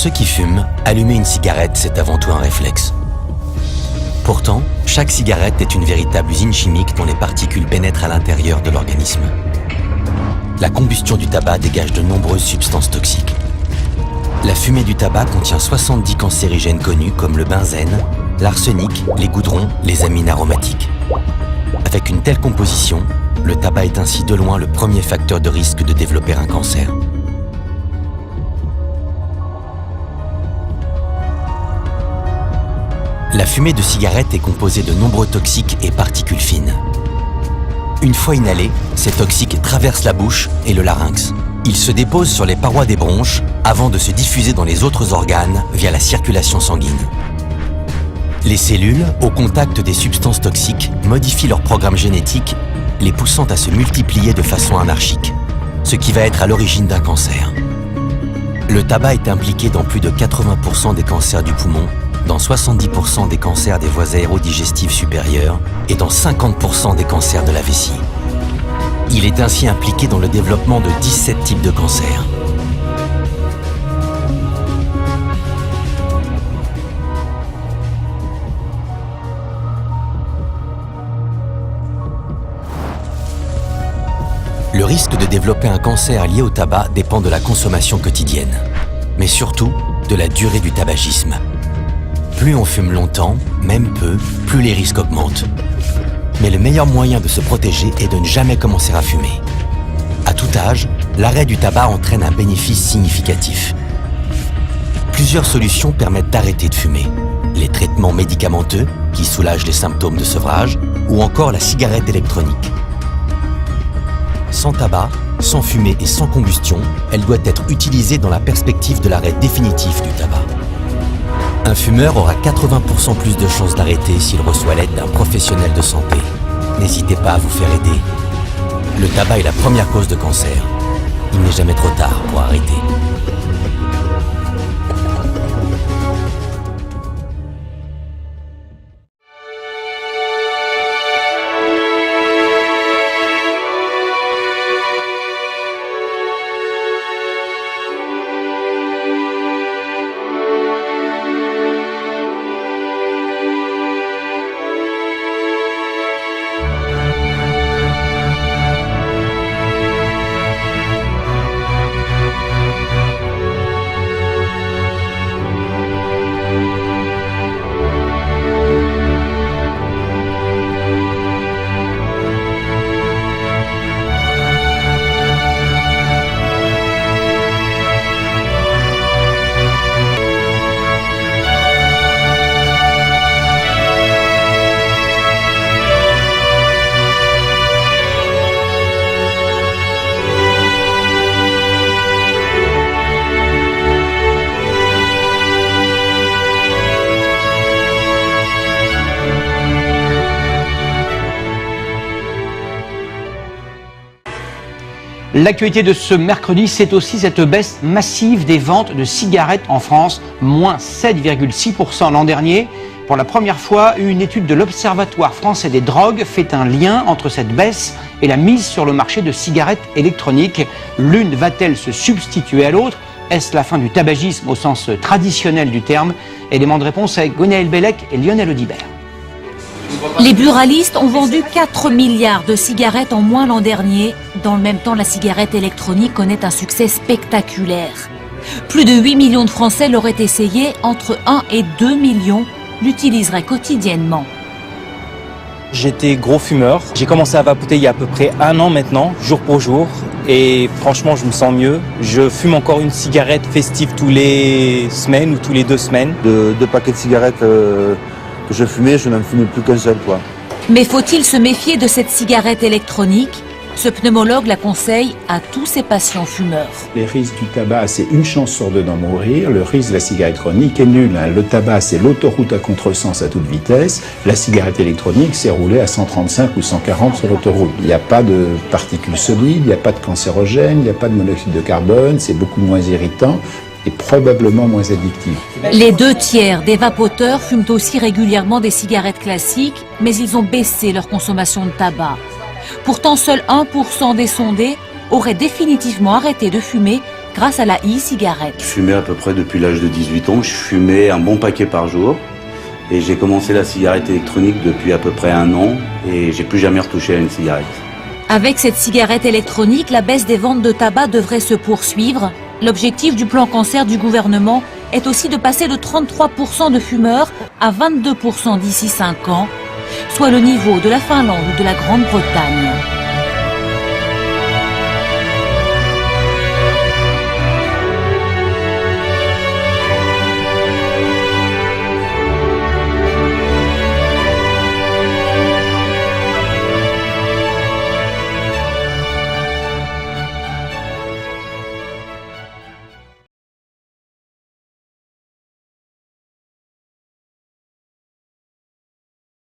ceux qui fument, allumer une cigarette, c'est avant tout un réflexe. Pourtant, chaque cigarette est une véritable usine chimique dont les particules pénètrent à l'intérieur de l'organisme. La combustion du tabac dégage de nombreuses substances toxiques. La fumée du tabac contient 70 cancérigènes connus comme le benzène, l'arsenic, les goudrons, les amines aromatiques. Avec une telle composition, le tabac est ainsi de loin le premier facteur de risque de développer un cancer. La fumée de cigarette est composée de nombreux toxiques et particules fines. Une fois inhalés, ces toxiques traversent la bouche et le larynx. Ils se déposent sur les parois des bronches avant de se diffuser dans les autres organes via la circulation sanguine. Les cellules, au contact des substances toxiques, modifient leur programme génétique, les poussant à se multiplier de façon anarchique, ce qui va être à l'origine d'un cancer. Le tabac est impliqué dans plus de 80% des cancers du poumon, dans 70% des cancers des voies aérodigestives supérieures et dans 50% des cancers de la vessie. Il est ainsi impliqué dans le développement de 17 types de cancers. Le risque de développer un cancer lié au tabac dépend de la consommation quotidienne, mais surtout de la durée du tabagisme. Plus on fume longtemps, même peu, plus les risques augmentent. Mais le meilleur moyen de se protéger est de ne jamais commencer à fumer. À tout âge, l'arrêt du tabac entraîne un bénéfice significatif. Plusieurs solutions permettent d'arrêter de fumer. Les traitements médicamenteux, qui soulagent les symptômes de sevrage, ou encore la cigarette électronique. Sans tabac, sans fumée et sans combustion, elle doit être utilisée dans la perspective de l'arrêt définitif du tabac. Un fumeur aura 80% plus de chances d'arrêter s'il reçoit l'aide d'un professionnel de santé. N'hésitez pas à vous faire aider. Le tabac est la première cause de cancer. Il n'est jamais trop tard pour arrêter. L'actualité de ce mercredi, c'est aussi cette baisse massive des ventes de cigarettes en France, moins 7,6% l'an dernier. Pour la première fois, une étude de l'Observatoire français des drogues fait un lien entre cette baisse et la mise sur le marché de cigarettes électroniques. L'une va-t-elle se substituer à l'autre? Est-ce la fin du tabagisme au sens traditionnel du terme? Élément de réponse avec Gwenaël Bellec et Lionel Audibert. Les buralistes ont vendu 4 milliards de cigarettes en moins l'an dernier. Dans le même temps, la cigarette électronique connaît un succès spectaculaire. Plus de 8 millions de Français l'auraient essayé, entre 1 et 2 millions l'utiliseraient quotidiennement. J'étais gros fumeur. J'ai commencé à vapoter il y a à peu près 1 an maintenant, jour pour jour. Et franchement, je me sens mieux. Je fume encore une cigarette festive tous les semaines ou tous les 2 semaines. De 2 paquets de cigarettes que je fumais, je n'en fumais plus qu'un seul, quoi. Mais faut-il se méfier de cette cigarette électronique? Ce pneumologue la conseille à tous ses patients fumeurs. Les risques du tabac, c'est 1 chance sur 2 d'en mourir. Le risque de la cigarette électronique est nul. Le tabac, c'est l'autoroute à contresens à toute vitesse. La cigarette électronique, c'est rouler à 135 ou 140 sur l'autoroute. Il n'y a pas de particules solides, il n'y a pas de cancérogène, il n'y a pas de monoxyde de carbone, c'est beaucoup moins irritant et probablement moins addictif. Les 2/3 des vapoteurs fument aussi régulièrement des cigarettes classiques, mais ils ont baissé leur consommation de tabac. Pourtant, seul 1% des sondés auraient définitivement arrêté de fumer grâce à la e-cigarette. Je fumais à peu près depuis l'âge de 18 ans. Je fumais un bon paquet par jour. Et j'ai commencé la cigarette électronique depuis à peu près 1 an. Et j'ai plus jamais retouché à une cigarette. Avec cette cigarette électronique, la baisse des ventes de tabac devrait se poursuivre. L'objectif du plan cancer du gouvernement est aussi de passer de 33% de fumeurs à 22% d'ici 5 ans, soit le niveau de la Finlande ou de la Grande-Bretagne.